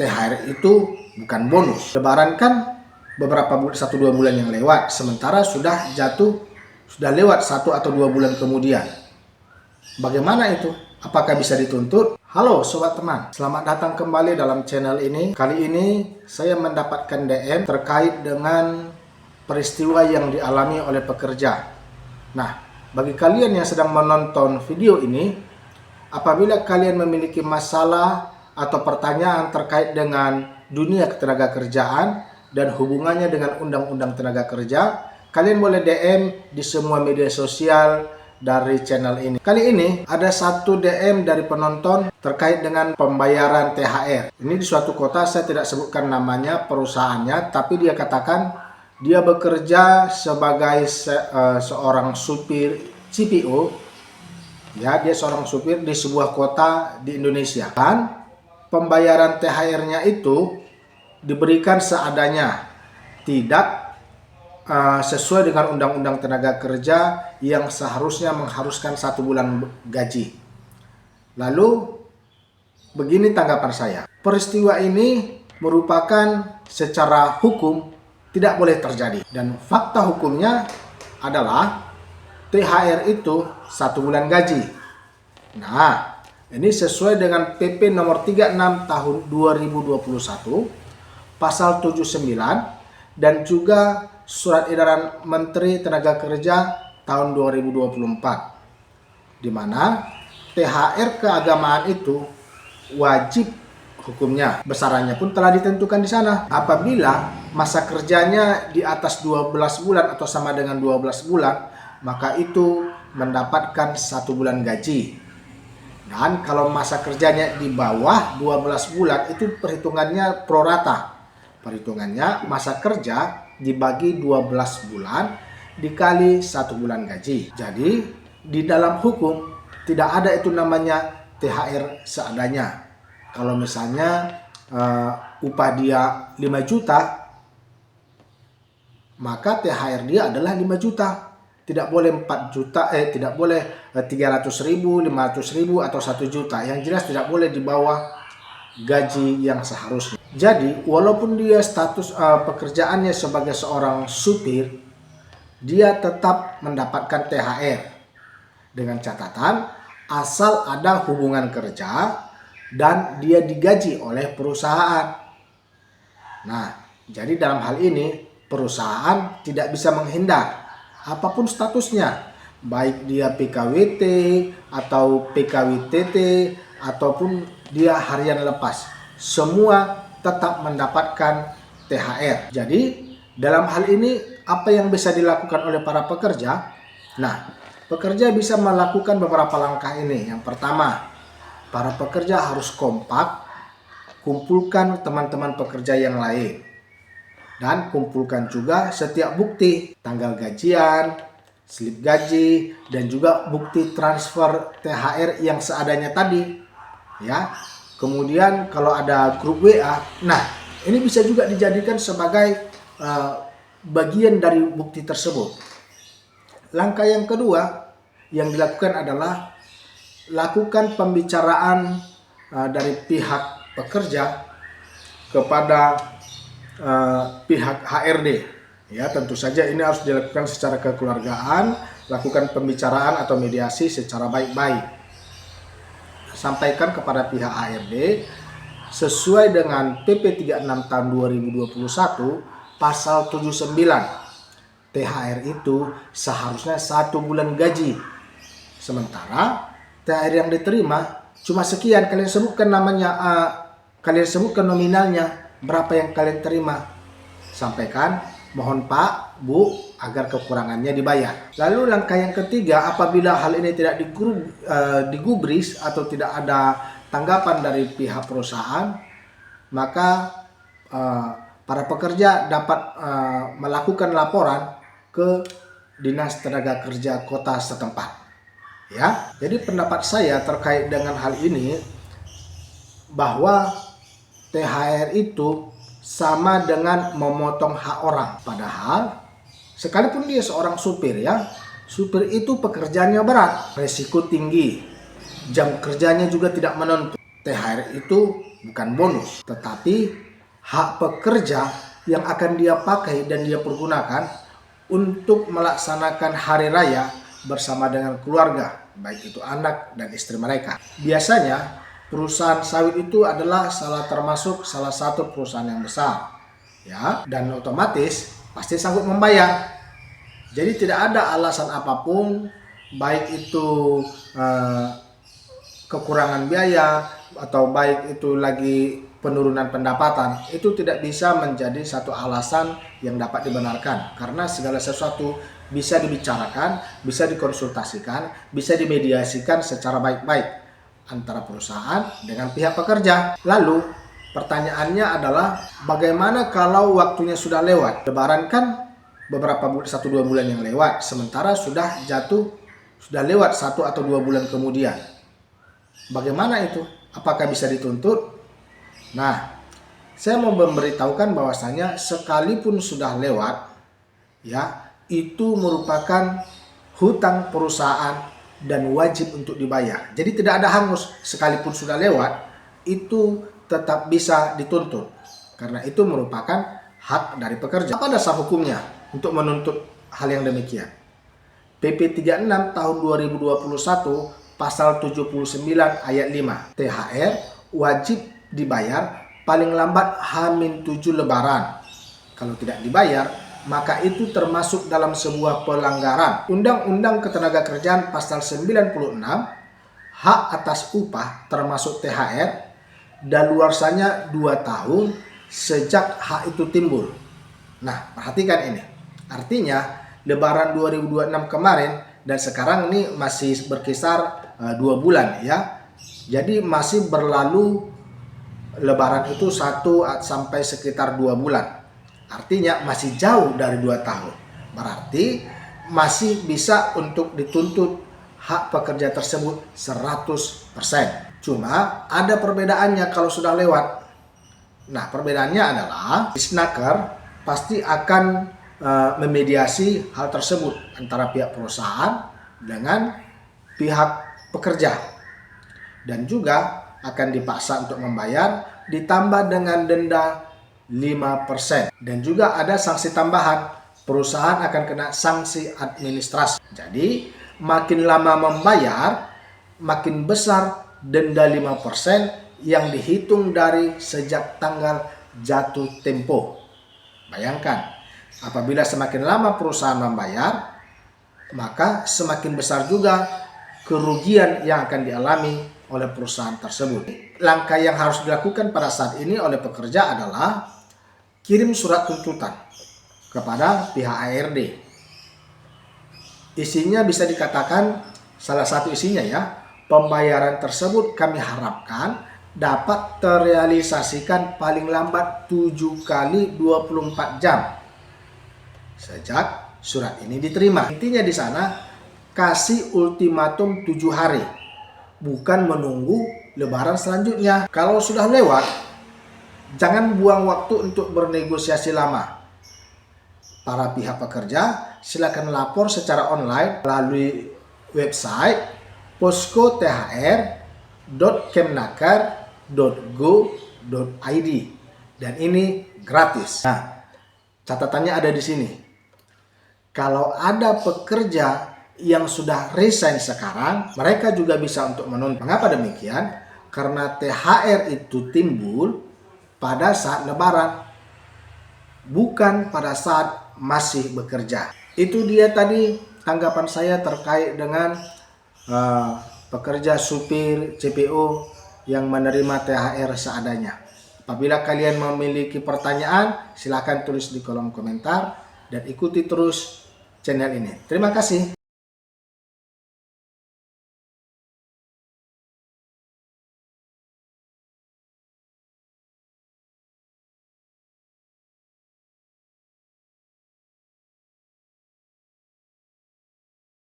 THR itu bukan bonus. Lebaran kan beberapa bulan, 1-2 bulan yang lewat, sementara sudah lewat 1 atau 2 bulan kemudian. Bagaimana itu? Apakah bisa dituntut? Halo sobat teman, selamat datang kembali dalam channel ini. Kali ini saya mendapatkan DM terkait dengan peristiwa yang dialami oleh pekerja. Nah, bagi kalian yang sedang menonton video ini, apabila kalian memiliki masalah atau pertanyaan terkait dengan dunia ketenaga kerjaan dan hubungannya dengan undang-undang tenaga kerja, kalian boleh DM di semua media sosial dari channel ini. Kali ini ada satu DM dari penonton terkait dengan pembayaran THR. Ini di suatu kota, saya tidak sebutkan namanya, perusahaannya, tapi dia katakan dia bekerja sebagai seorang supir CPO. Ya, dia seorang supir di sebuah kota di Indonesia. Dan pembayaran THR-nya itu diberikan seadanya, tidak sesuai dengan undang-undang tenaga kerja yang seharusnya mengharuskan 1 bulan gaji. Lalu begini tanggapan saya, peristiwa ini merupakan secara hukum tidak boleh terjadi, dan fakta hukumnya adalah THR itu 1 bulan gaji. Nah, ini sesuai dengan PP nomor 36 tahun 2021 pasal 79 dan juga Surat Edaran Menteri Tenaga Kerja tahun 2024, di mana THR keagamaan itu wajib hukumnya. Besarannya pun telah ditentukan di sana. Apabila masa kerjanya di atas 12 bulan atau sama dengan 12 bulan, maka itu mendapatkan 1 bulan gaji. Dan kalau masa kerjanya di bawah 12 bulan, itu perhitungannya prorata. Perhitungannya masa kerja dibagi 12 bulan dikali 1 bulan gaji. Jadi di dalam hukum tidak ada itu namanya THR seadanya. Kalau misalnya upah dia 5 juta, maka THR dia adalah 5 juta. Tidak boleh 4 juta, tidak boleh 300.000, 500.000 atau 1 juta. Yang jelas tidak boleh di bawah gaji yang seharusnya. Jadi walaupun dia status pekerjaannya sebagai seorang supir, dia tetap mendapatkan THR dengan catatan asal ada hubungan kerja dan dia digaji oleh perusahaan. Nah, jadi dalam hal ini perusahaan tidak bisa menghindar apapun statusnya, baik dia PKWT atau PKWTT ataupun dia harian lepas, semua tetap mendapatkan THR. Jadi dalam hal ini apa yang bisa dilakukan oleh para pekerja? Nah, pekerja bisa melakukan beberapa langkah ini. Yang pertama, para pekerja harus kompak, kumpulkan teman-teman pekerja yang lain, dan kumpulkan juga setiap bukti, tanggal gajian, slip gaji, dan juga bukti transfer THR yang seadanya tadi. Ya, kemudian kalau ada grup WA, nah ini bisa juga dijadikan sebagai bagian dari bukti tersebut. Langkah yang kedua yang dilakukan adalah lakukan pembicaraan dari pihak pekerja kepada pihak HRD. Ya, tentu saja ini harus dilakukan secara kekeluargaan, lakukan pembicaraan atau mediasi secara baik-baik. Sampaikan kepada pihak HRD sesuai dengan PP 36 tahun 2021 pasal 79. THR itu seharusnya 1 bulan gaji. Sementara THR yang diterima cuma sekian, kalian sebutkan namanya, kalian sebutkan nominalnya, berapa yang kalian terima. Sampaikan, mohon Pak, Bu, agar kekurangannya dibayar. Lalu langkah yang ketiga, apabila hal ini tidak digubris atau tidak ada tanggapan dari pihak perusahaan, maka para pekerja dapat melakukan laporan ke Dinas Tenaga Kerja Kota setempat. Ya, jadi pendapat saya terkait dengan hal ini bahwa THR itu sama dengan memotong hak orang. Padahal sekalipun dia seorang supir, ya, supir itu pekerjaannya berat, resiko tinggi, jam kerjanya juga tidak menentu. THR itu bukan bonus, tetapi hak pekerja yang akan dia pakai dan dia pergunakan untuk melaksanakan hari raya bersama dengan keluarga, baik itu anak dan istri mereka. Biasanya perusahaan sawit itu adalah termasuk salah satu perusahaan yang besar, ya, dan otomatis pasti sanggup membayar. Jadi tidak ada alasan apapun, baik itu kekurangan biaya atau baik itu lagi penurunan pendapatan, itu tidak bisa menjadi satu alasan yang dapat dibenarkan, karena segala sesuatu bisa dibicarakan, bisa dikonsultasikan, bisa dimediasikan secara baik-baik antara perusahaan dengan pihak pekerja. Lalu pertanyaannya adalah bagaimana kalau waktunya sudah lewat? Lebaran kan beberapa 1-2 bulan yang lewat, sementara sudah lewat 1 atau 2 bulan kemudian. Bagaimana itu? Apakah bisa dituntut? Nah, saya mau memberitahukan bahwasanya sekalipun sudah lewat, ya, itu merupakan hutang perusahaan dan wajib untuk dibayar. Jadi tidak ada hangus, sekalipun sudah lewat, itu tetap bisa dituntut. Karena itu merupakan hak dari pekerja. Apa dasar hukumnya untuk menuntut hal yang demikian? PP 36 tahun 2021 pasal 79 ayat 5. THR wajib dibayar paling lambat H-7 Lebaran. Kalau tidak dibayar, maka itu termasuk dalam sebuah pelanggaran. Undang-Undang Ketenagakerjaan pasal 96, hak atas upah termasuk THR, daluarsanya 2 tahun sejak hak itu timbul. Nah, perhatikan ini. Artinya, Lebaran 2026 kemarin dan sekarang ini masih berkisar 2 bulan, ya. Jadi masih berlalu Lebaran itu 1 sampai sekitar 2 bulan. Artinya masih jauh dari 2 tahun. Berarti masih bisa untuk dituntut hak pekerja tersebut 100%. Cuma ada perbedaannya kalau sudah lewat. Nah, perbedaannya adalah Disnaker pasti akan memediasi hal tersebut antara pihak perusahaan dengan pihak pekerja, dan juga akan dipaksa untuk membayar ditambah dengan denda 5%, dan juga ada sanksi tambahan, perusahaan akan kena sanksi administrasi. Jadi makin lama membayar, makin besar denda 5% yang dihitung dari sejak tanggal jatuh tempo. Bayangkan, apabila semakin lama perusahaan membayar, maka semakin besar juga kerugian yang akan dialami oleh perusahaan tersebut. Langkah yang harus dilakukan pada saat ini oleh pekerja adalah kirim surat tuntutan kepada pihak ARD. Isinya bisa dikatakan, salah satu isinya ya, pembayaran tersebut kami harapkan dapat terrealisasikan paling lambat 7 kali 24 jam sejak surat ini diterima. Intinya di sana kasih ultimatum 7 hari, bukan menunggu Lebaran selanjutnya. Kalau sudah lewat, jangan buang waktu untuk bernegosiasi lama. Para pihak pekerja silakan lapor secara online melalui website posko.thr.kemnaker.go.id, dan ini gratis. Nah, catatannya ada di sini. Kalau ada pekerja yang sudah resign sekarang, mereka juga bisa untuk menuntut. Mengapa demikian? Karena THR itu timbul pada saat Lebaran, bukan pada saat masih bekerja. Itu dia tadi tanggapan saya terkait dengan pekerja supir CPO yang menerima THR seadanya. Apabila kalian memiliki pertanyaan, silakan tulis di kolom komentar dan ikuti terus channel ini. Terima kasih.